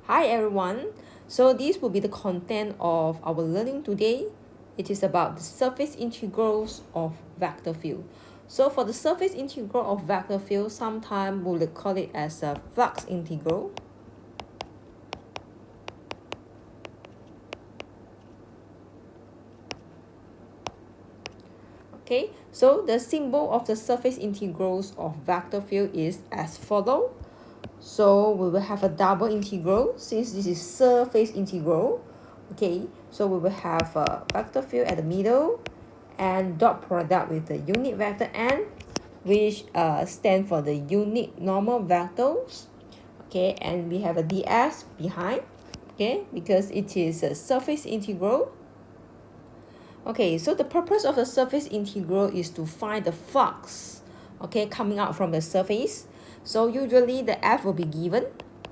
Hi everyone. So this will be the content of our learning today. It is about the surface integrals of vector field. So for the surface integral of vector field, sometimes we will call it as a flux integral. Okay, so the symbol of the surface integrals of vector field is as follows. So we will have a double integral since this is surface integral. Okay, so we will have a vector field at the middle and dot product with the unit vector n, which stand for the unit normal vectors. Okay, and we have a ds behind. Okay, because it is a surface integral. Okay, so the purpose of the surface integral is to find the flux, okay, coming out from the surface. So usually the f will be given,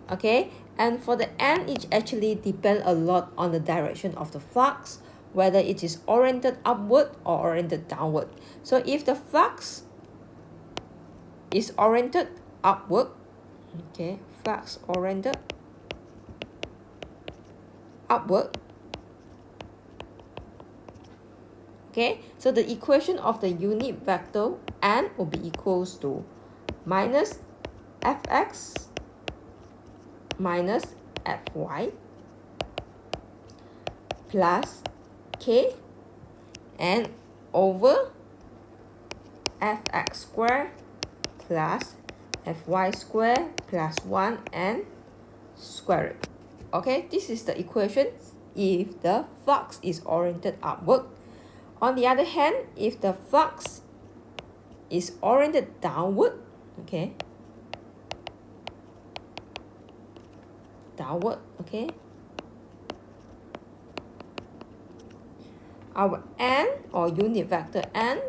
okay, and for the n, it actually depends a lot on the direction of the flux, whether it is oriented upward or oriented downward. So if the flux is oriented upward, okay, flux oriented upward, okay, so the equation of the unit vector n will be equals to minus fx minus fy plus k and over fx squared plus fy squared plus 1 and square it. Okay, this is the equation if the flux is oriented upward. On the other hand, if the flux is oriented downward, okay, downward, okay, our n or unit vector n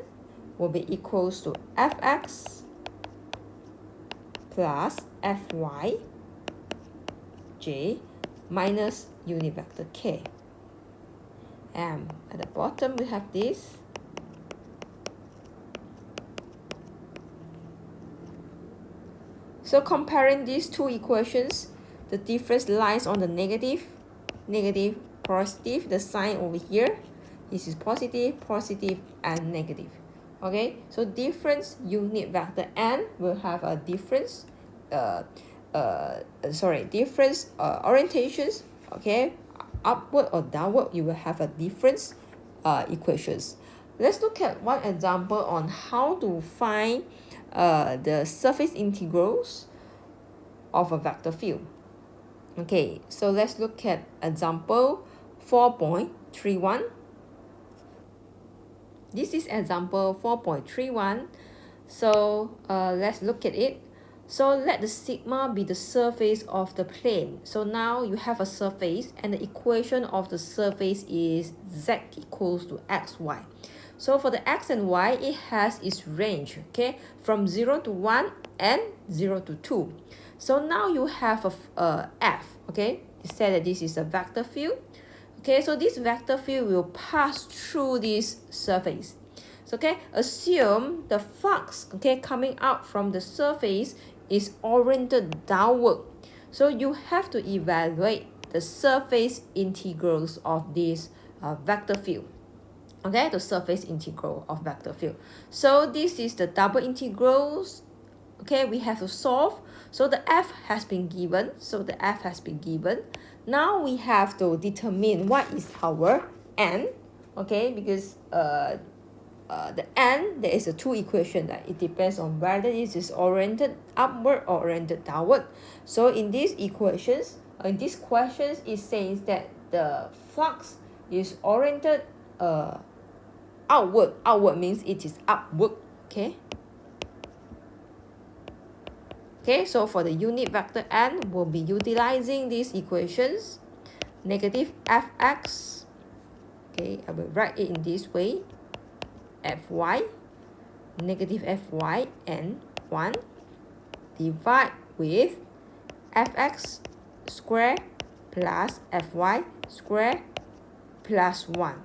will be equals to fx plus fy j minus unit vector k. And at the bottom we have this. So comparing these two equations, the difference lies on the negative, positive, the sign over here. This is positive, and negative. Okay, so different unit vector n will have a difference, different orientations. Okay, upward or downward, you will have a different equations. Let's look at one example on how to find the surface integrals of a vector field. Okay, so let's look at example 4.31. This is example 4.31. So let's look at it. So let the sigma be the surface of the plane. So now you have a surface and the equation of the surface is z equals to xy. So for the x and y, it has its range, okay, from 0 to 1 and 0 to 2. So now you have a f, okay, it said that this is a vector field. Okay, so this vector field will pass through this surface. So, okay, assume the flux, okay, coming out from the surface is oriented downward. So you have to evaluate the surface integrals of this vector field. Okay, the surface integral of vector field. So this is the double integrals. Okay, we have to solve. So the f has been given. Now we have to determine what is our n. Okay, because the n, there is a two equation that it depends on whether this is oriented upward or oriented downward. So in these equations, in these questions, it says that the flux is oriented outward. Outward means it is upward. Okay. Okay, so for the unit vector n, we'll be utilizing these equations. Negative fx. Okay, I will write it in this way. Fy, negative fy and 1 divide with fx square plus fy square plus 1.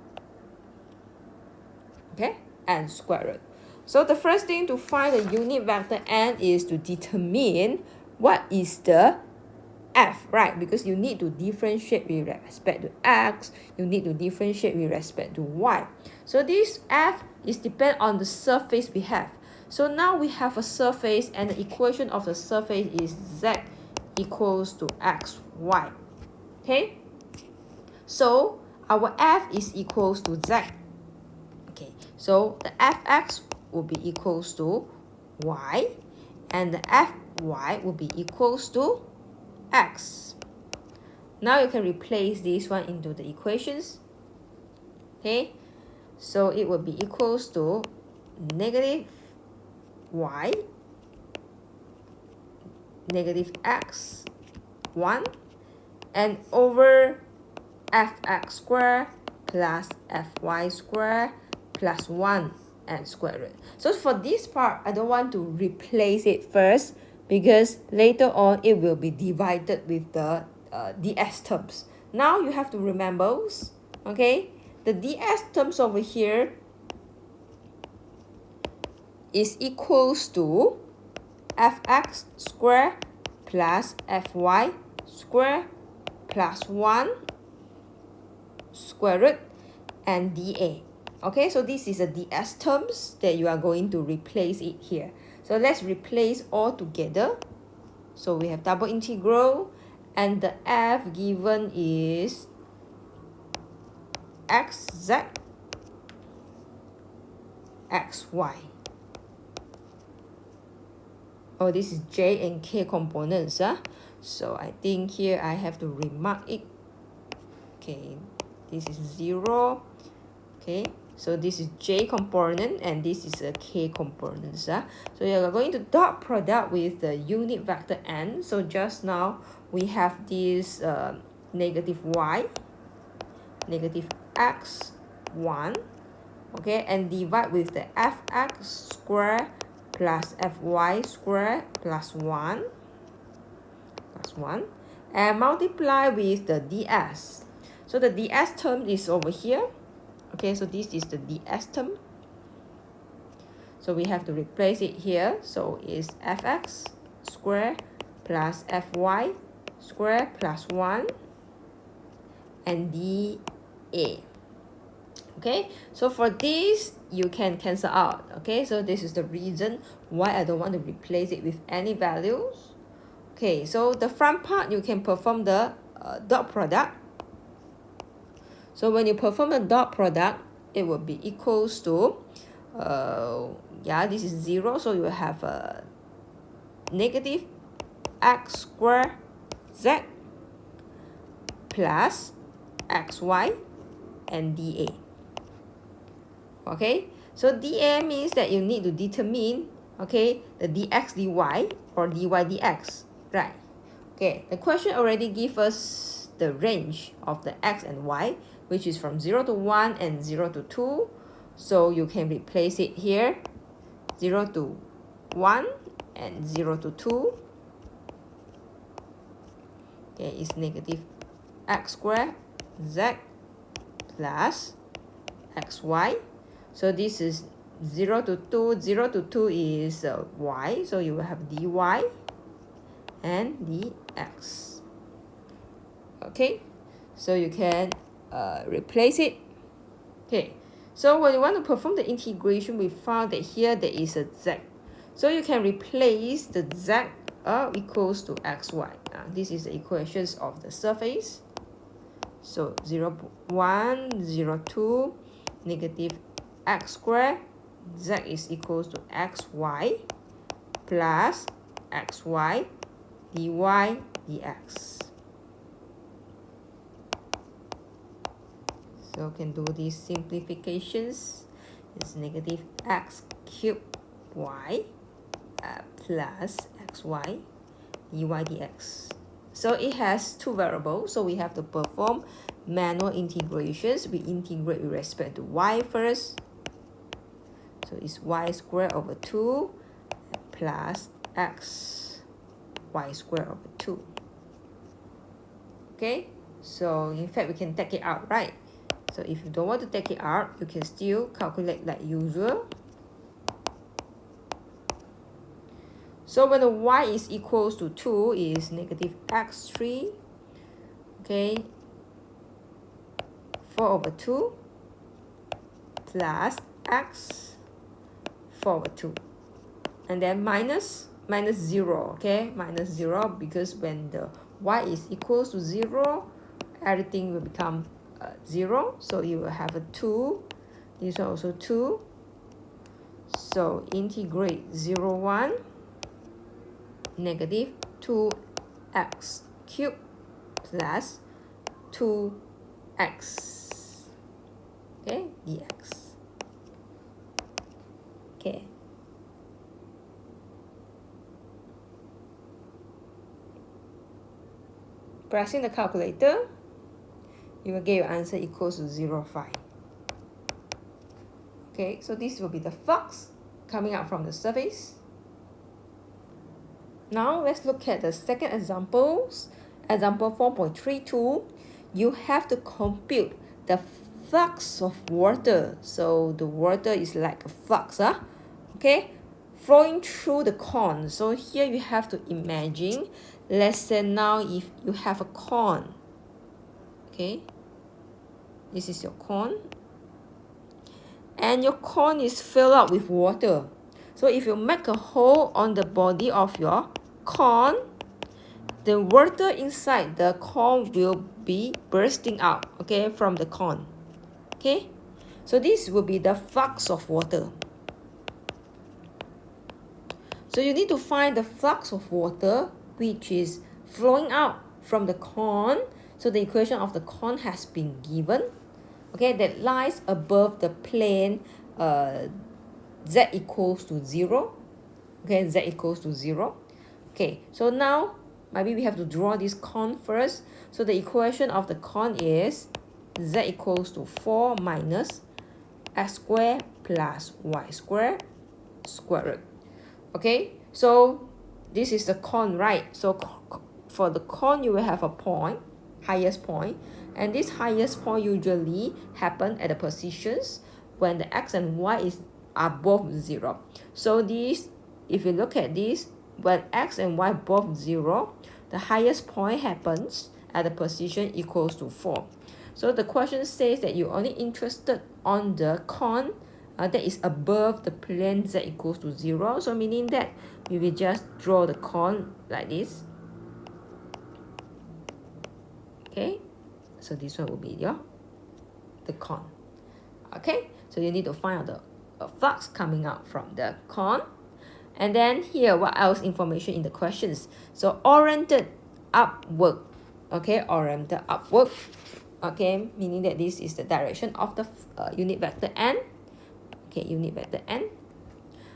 Okay, and square root. So the first thing to find the unit vector n is to determine what is the f, right? Because you need to differentiate with respect to x, you need to differentiate with respect to y. So this f is depend on the surface we have. So now we have a surface, and the equation of the surface is z equals to xy. Okay, so our f is equals to z. Okay, so the fx will be equals to y, and the fy will be equals to x. Now you can replace this one into the equations. Okay, so it will be equals to negative y, negative x, 1, and over fx squared plus fy squared plus 1 and square root. So for this part, I don't want to replace it first because later on it will be divided with the ds terms. Now you have to remember, okay, the ds terms over here is equals to fx squared plus fy squared plus 1 square root and dA. Okay, so this is a ds terms that you are going to replace it here. So let's replace all together. So we have double integral, and the f given is xz xy. Oh, this is j and k components. So I think here I have to remark it. Okay, this is 0. Okay, so this is j component and this is a k component. So you are going to dot product with the unit vector n. So just now we have this negative y, negative x, 1. Okay, and divide with the fx squared plus fy squared plus 1 and multiply with the ds. So the ds term is over here. Okay, so this is the ds term. So we have to replace it here. So it's fx squared plus fy squared plus 1 and dA. Okay, so for this you can cancel out. Okay, so this is the reason why I don't want to replace it with any values. Okay, so the front part you can perform the dot product. So when you perform the dot product, it will be equals to this is 0, so you will have a negative x squared z plus xy and dA. Okay, so dA means that you need to determine, okay, the dx dy or dy dx, right? Okay, the question already gives us the range of the x and y, which is from 0 to 1 and 0 to 2. So you can replace it here, 0 to 1 and 0 to 2. Okay, it's negative x squared z plus xy. So this is 0 to 2. 0 to 2 is y. So you will have dy and dx. Okay, so you can replace it. Okay, so when you want to perform the integration, we found that here there is a z. So you can replace the z equals to xy. This is the equations of the surface. So 0, 1, 0, 2, negative x squared, z is equals to xy plus xy dy dx. So can do these simplifications. It's negative x cubed y plus xy dy dx. So it has two variables, so we have to perform manual integrations. We integrate with respect to y first. So it's y squared over 2 plus x y squared over 2. Okay, so in fact we can take it out, right? So if you don't want to take it out, you can still calculate like usual. So when the y is equals to 2 is negative x3, okay, 4 over 2 plus x 4 over 2. And then minus 0, okay, minus 0, because when the y is equals to 0, everything will become 0. So you will have a 2. This one also 2. So integrate 0, 1, negative 2x cubed plus 2x, okay, dx. Okay. Pressing the calculator, you will get your answer equals to 0.5. Okay, so this will be the flux coming out from the surface. Now let's look at the second examples. Example 4.32, you have to compute the flux of water. So the water is like a flux, okay, flowing through the cone. So here you have to imagine, let's say now if you have a cone, okay, this is your cone, and your cone is filled up with water. So if you make a hole on the body of your cone, the water inside the cone will be bursting out, okay, from the cone. Okay, so this will be the flux of water. So you need to find the flux of water which is flowing out from the cone. So the equation of the cone has been given, okay, that lies above the plane z equals to 0. Okay, z equals to 0. Okay, so now maybe we have to draw this cone first. So the equation of the cone is z equals to 4 minus x squared plus y squared square root. Okay, so this is the cone, right? So for the cone, you will have a point, highest point, and this highest point usually happen at the positions when the x and y are both 0. So this, if you look at this, when x and y both 0, the highest point happens at the position equals to 4. So the question says that you're only interested on the cone that is above the plane z equals to 0. So meaning that we will just draw the cone like this. Okay, so this one will be the cone. Okay, so you need to find out the flux coming out from the cone. And then here, what else information in the questions? So oriented upward, okay, oriented upward, okay, meaning that this is the direction of the unit vector n, okay, unit vector n.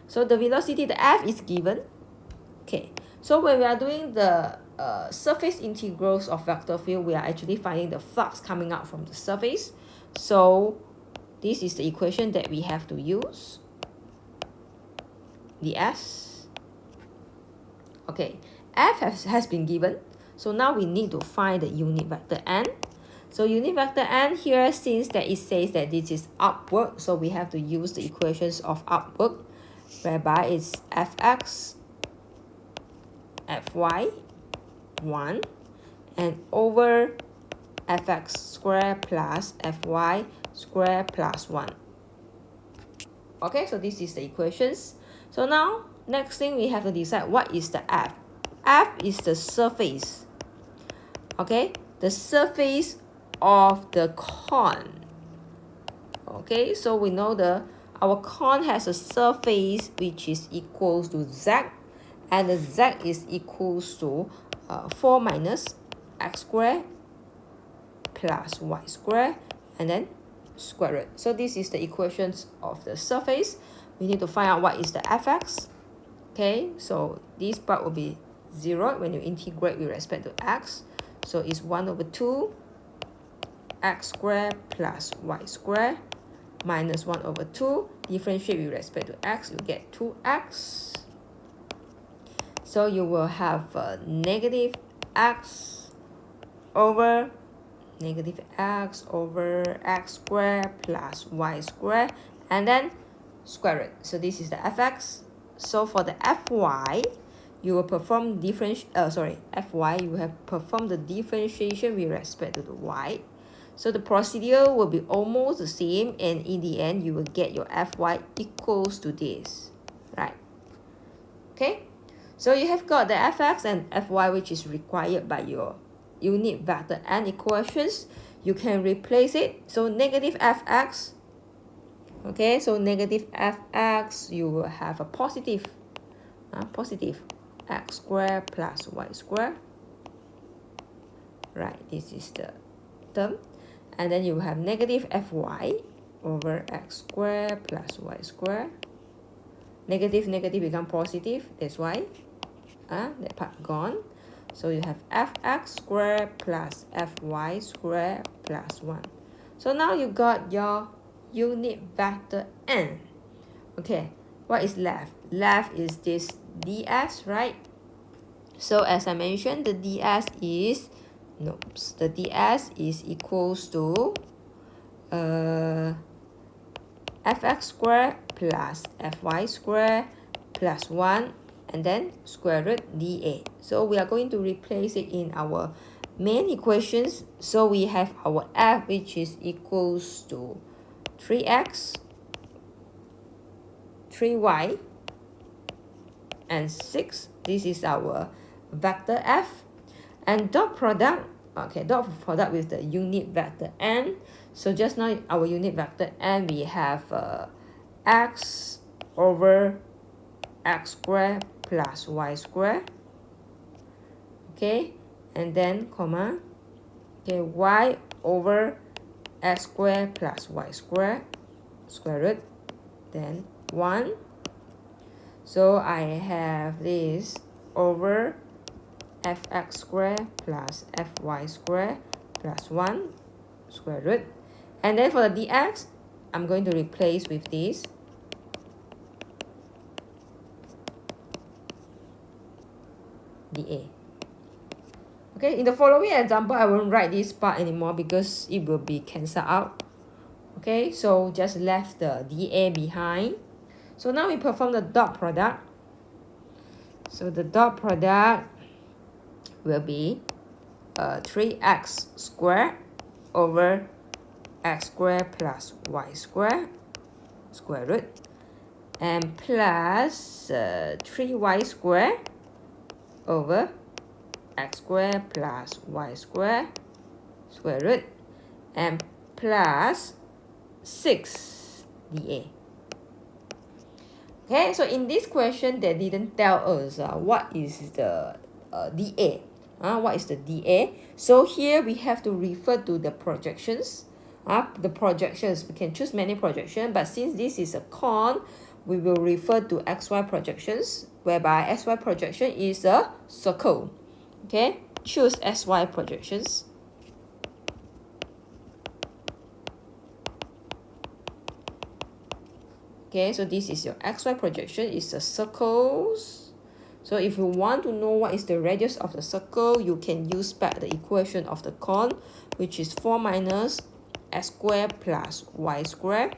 So the velocity, the f, is given. Okay, so when we are doing the surface integrals of vector field, we are actually finding the flux coming out from the surface. So this is the equation that we have to use, ds. Okay, f has been given. So now we need to find the unit vector n. So unit vector n here, since that it says that this is upward, so we have to use the equations of upward, whereby it's fx, fy, 1, and over fx squared plus fy squared plus 1. Okay, so this is the equations. So now, next thing we have to decide what is the f. F is the surface, okay, the surface of the cone. Okay, so we know our cone has a surface which is equals to z, and the z is equals to 4 minus x squared plus y squared, and then square root. So this is the equations of the surface. We need to find out what is the fx. Okay, so this part will be 0 when you integrate with respect to x. So it's 1 over 2 x squared plus y squared minus 1 over 2. Differentiate with respect to x, you get 2x. So you will have negative x over x squared plus y squared, and then square root. So this is the fx. So for the fy, you will perform fy, you have performed the differentiation with respect to the y. So the procedure will be almost the same, and in the end, you will get your fy equals to this, right? Okay, so you have got the fx and fy, which is required by your unit vector n equations. You can replace it. So negative fx, okay, so negative fx, you will have a positive x squared plus y squared, right? This is the term. And then you have negative fy over x squared plus y squared. Negative become positive, that's why that part gone. So you have fx squared plus fy squared plus 1. So now you got your unit vector n. Okay, what is left? Left is this ds, right? So as I mentioned, the ds is equals to fx squared plus fy squared plus 1, and then square root dA. So we are going to replace it in our main equations. So we have our f, which is equals to 3x, 3y, and 6. This is our vector f. And dot product with the unit vector n. So just now our unit vector n, we have x over x squared plus y squared, okay, and then comma, okay, y over x squared plus y squared, square root, then 1. So I have this over fx squared plus fy squared plus 1, square root. And then for the dx, I'm going to replace with this. dA. Okay, in the following example, I won't write this part anymore because it will be cancelled out. Okay, so just left the dA behind. So now we perform the dot product. So the dot product will be 3x squared over x squared plus y squared, square root, and plus 3y squared over x squared plus y squared, square root, and plus 6 dA. Okay, so in this question, they didn't tell us what is the dA. What is the dA? So here we have to refer to the projections. The projections, we can choose many projections, but since this is a cone, we will refer to xy projections, whereby xy projection is a circle. Okay, choose xy projections. Okay, so this is your xy projection, is the circles. So if you want to know what is the radius of the circle, you can use back the equation of the cone, which is 4 minus x squared plus y squared,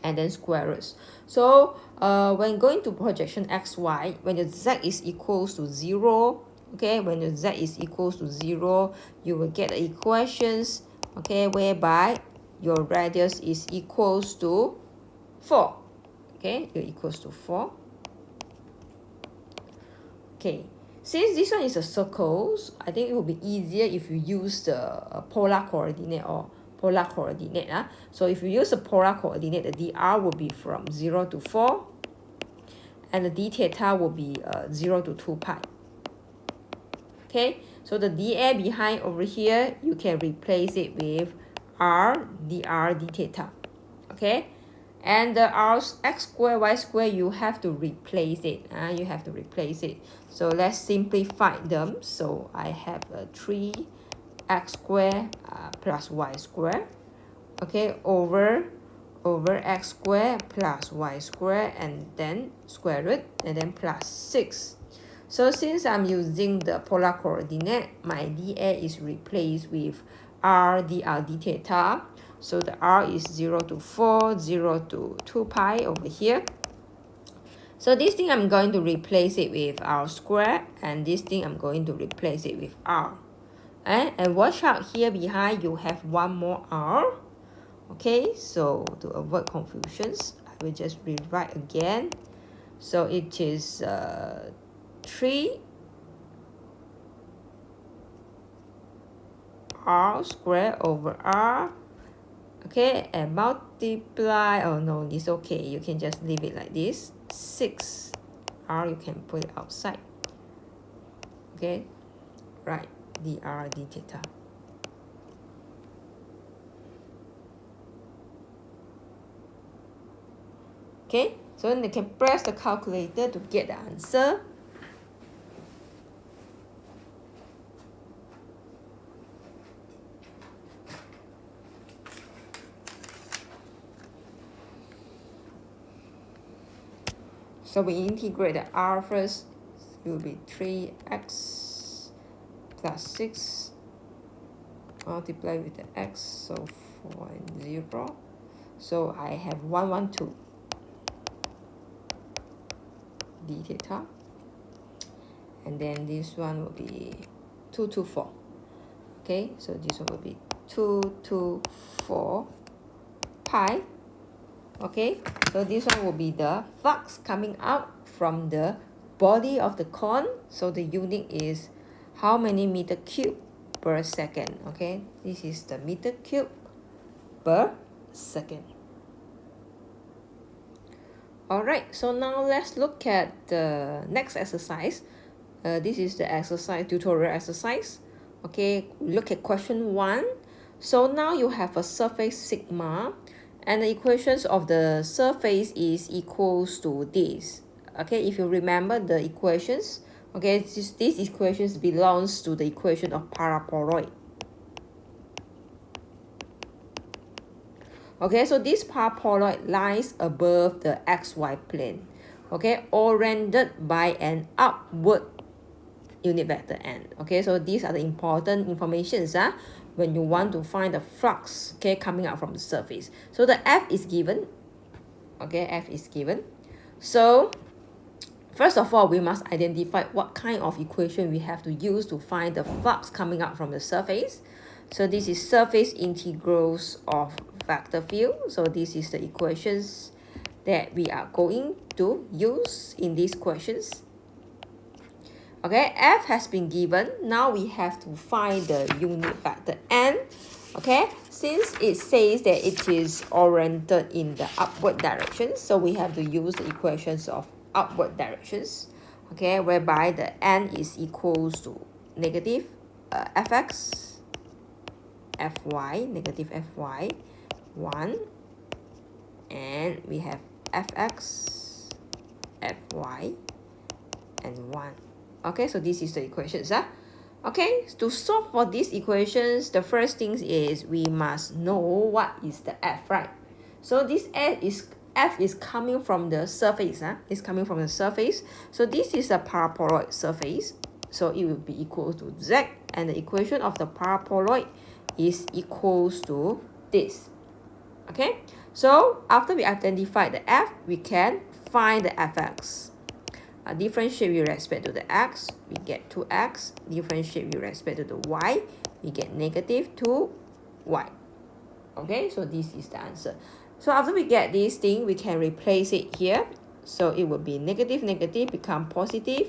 and then square roots. So when going to projection xy, when the z is equals to 0, okay, when the z is equals to 0, you will get the equations, okay, whereby your radius is equals to 4. Okay, it equals to 4. Okay, since this one is a circles, I think it will be easier if you use the polar coordinate or polar coordinate. So if you use a polar coordinate, the dr will be from 0 to 4, and the d theta will be 0 to 2 pi. Okay, so the dA behind over here, you can replace it with r dr d theta. Okay, and the r's x squared y squared, you have to replace it. You have to replace it. So let's simplify them. So I have 3x squared plus y squared, okay, over x squared plus y squared, and then square root, and then plus 6. So since I'm using the polar coordinate, my dA is replaced with r dr d theta. So the r is 0 to 4, 0 to 2 pi over here. So this thing I'm going to replace it with r squared, and this thing I'm going to replace it with r. And watch out, here behind you have one more r. Okay, so to avoid confusions, I will just rewrite again. So it is 3 r squared over r. Okay, and multiply, oh no, it's okay, you can just leave it like this. 6 r, you can put it outside. Okay, right, dr d theta. Okay, so then you can press the calculator to get the answer. So we integrate the r first, it will be 3x plus 6 multiply with the x, so 4 and 0. So I have 112 d theta, and then this one will be 224. Okay, so this one will be 224 pi. Okay, so this one will be the flux coming out from the body of the cone. So the unit is how many meter cube per second. Okay, this is the meter cube per second. Alright, so now let's look at the next exercise. This is the exercise, tutorial exercise. Okay, look at question 1. So now you have a surface sigma, and the equations of the surface is equals to this. Okay, if you remember the equations, okay, these equations belongs to the equation of paraboloid. Okay, so this paraboloid lies above the xy plane, okay, oriented by an upward unit vector n. Okay, so these are the important informations when you want to find the flux, okay, coming out from the surface. So the F is given. Okay, F is given. So first of all, we must identify what kind of equation we have to use to find the flux coming out from the surface. So this is surface integrals of vector field. So this is the equations that we are going to use in these questions. Okay, F has been given. Now we have to find the unit vector n. Okay, since it says that it is oriented in the upward direction, so we have to use the equations of upward directions. Okay, whereby the n is equals to negative fx, fy, negative fy, 1, and we have fx, fy, and 1. Okay, so this is the equations. Okay, to solve for these equations, the first thing is we must know what is the F, right? So this F is coming from the surface. It's coming from the surface. So this is a paraboloid surface. So it will be equal to Z, and the equation of the paraboloid is equals to this. Okay, so after we identify the F, we can find the Fx. Differentiate with respect to the x, we get 2x. Differentiate with respect to the y, we get negative 2y. Okay, so this is the answer. So after we get this thing, we can replace it here. So it will be negative, negative become positive,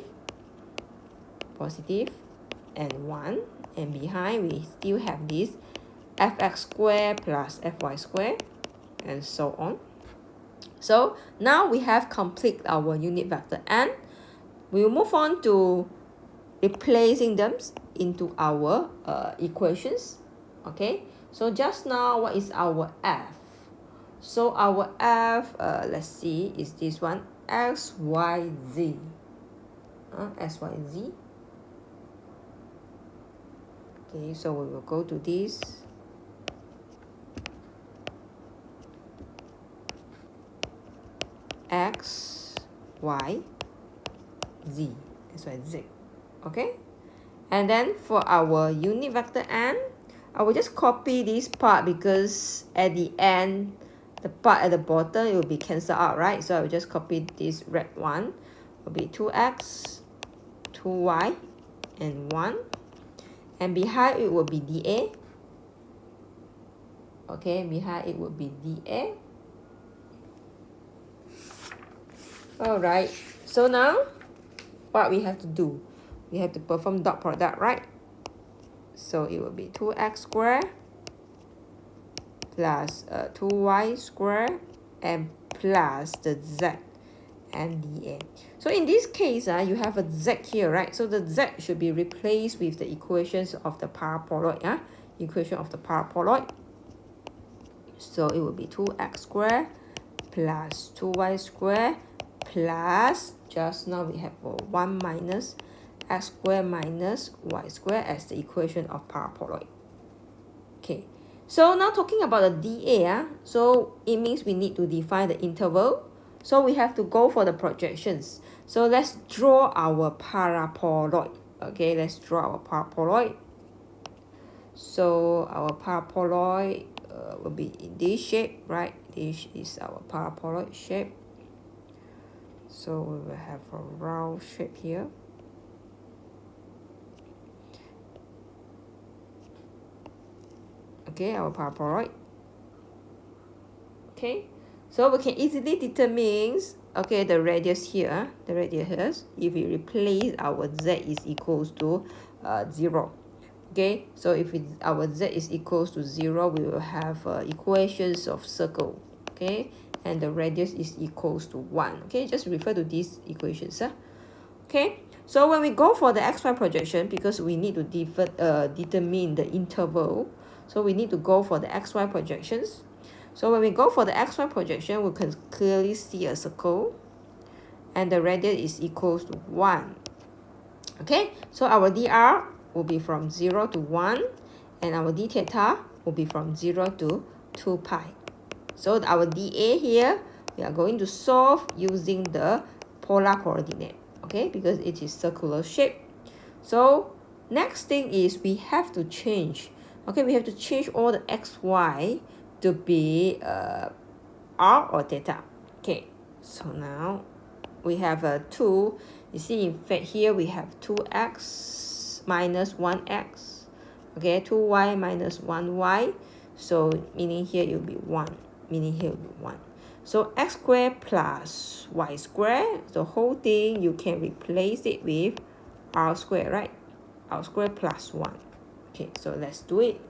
positive, and 1. And behind, we still have this fx squared plus fy squared, and so on. So now we have complete our unit vector n. We'll move on to replacing them into our equations. Okay, so just now, what is our F? So our F, let's see, is this one, x, y, z. X, y, z. Okay, so we will go to this. X, y, z, x, y, z. Okay, and then for our unit vector n, I will just copy this part because at the end the part at the bottom, it will be cancelled out, right? So I will just copy this red one. Will be 2x, 2y, and 1. And behind it will be dA. Okay, behind it will be dA. Alright, so now what we have to do? We have to perform dot product, right? So it will be 2x squared plus 2y squared and plus the z and dA. So in this case, you have a z here, right? So the z should be replaced with the equations of the paraboloid. Equation of the paraboloid. So it will be 2x squared plus 2y squared plus, just now we have 1 minus x squared minus y squared as the equation of paraboloid. Okay, so now talking about the dA, so it means we need to define the interval. So we have to go for the projections. So let's draw our paraboloid. Okay, let's draw our paraboloid. So our paraboloid will be in this shape, right? This is our paraboloid shape. So we will have a round shape here. Okay, our paraboloid. Okay, so we can easily determine, okay, the radius here, if we replace our z is equals to 0. Okay, so if our z is equals to 0, we will have equations of circle. Okay, and the radius is equals to 1. Okay, just refer to these equations. Okay, so when we go for the xy projection, because we need to determine the interval, so we need to go for the xy projections. So when we go for the xy projection, we can clearly see a circle and the radius is equals to 1. Okay, so our dr will be from 0 to 1 and our d theta will be from 0 to 2 pi. So our dA here, we are going to solve using the polar coordinate, okay, because it is circular shape. So next thing is we have to change, okay, we have to change all the xy to be r or theta. Okay, so now we have 2. You see, in fact, here we have 2x minus 1x. Okay, 2y minus 1y. So meaning here it will be 1. Meaning here will be 1. So x squared plus y squared, the whole thing, you can replace it with r squared, right? R squared plus 1. Okay, so let's do it.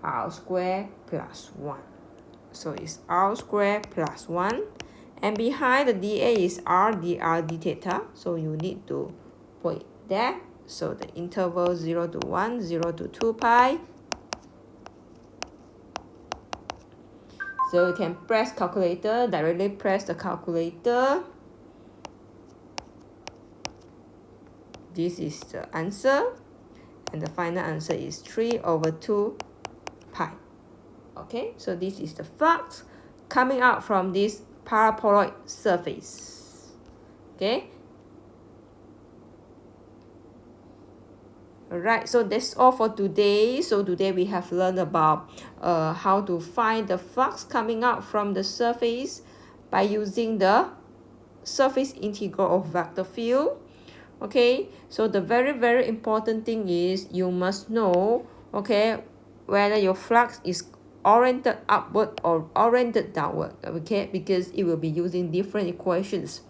R squared plus 1. So it's r squared plus 1. And behind the dA is r dr d theta. So you need to put it there. So the interval 0 to 1, 0 to 2 pi. So you can press calculator, directly press the calculator. This is the answer. And the final answer is 3 over 2 pi. Okay, so this is the flux coming out from this paraboloid surface. Okay. Alright, so that's all for today. So today we have learned about how to find the flux coming out from the surface by using the surface integral of vector field. Okay, so the very important thing is you must know, okay, whether your flux is oriented upward or oriented downward, okay, because it will be using different equations.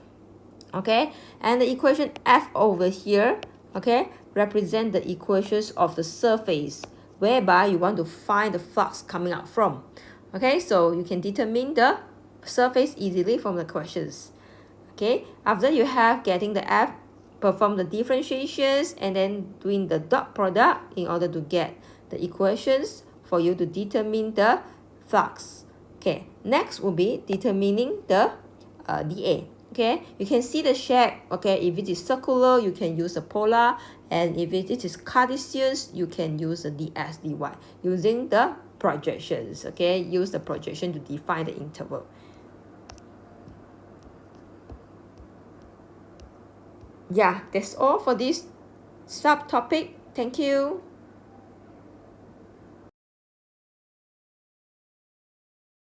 Okay, and the equation f over here, okay, represent the equations of the surface whereby you want to find the flux coming out from. Okay, so you can determine the surface easily from the questions. Okay, after you have getting the f, perform the differentiations and then doing the dot product in order to get the equations for you to determine the flux. Okay, next will be determining the dA. Okay, you can see the shape. Okay, if it is circular, you can use the polar, and if it is Cartesian, you can use the ds dy using the projections. Okay, use the projection to define the interval. Yeah, that's all for this subtopic. Thank you.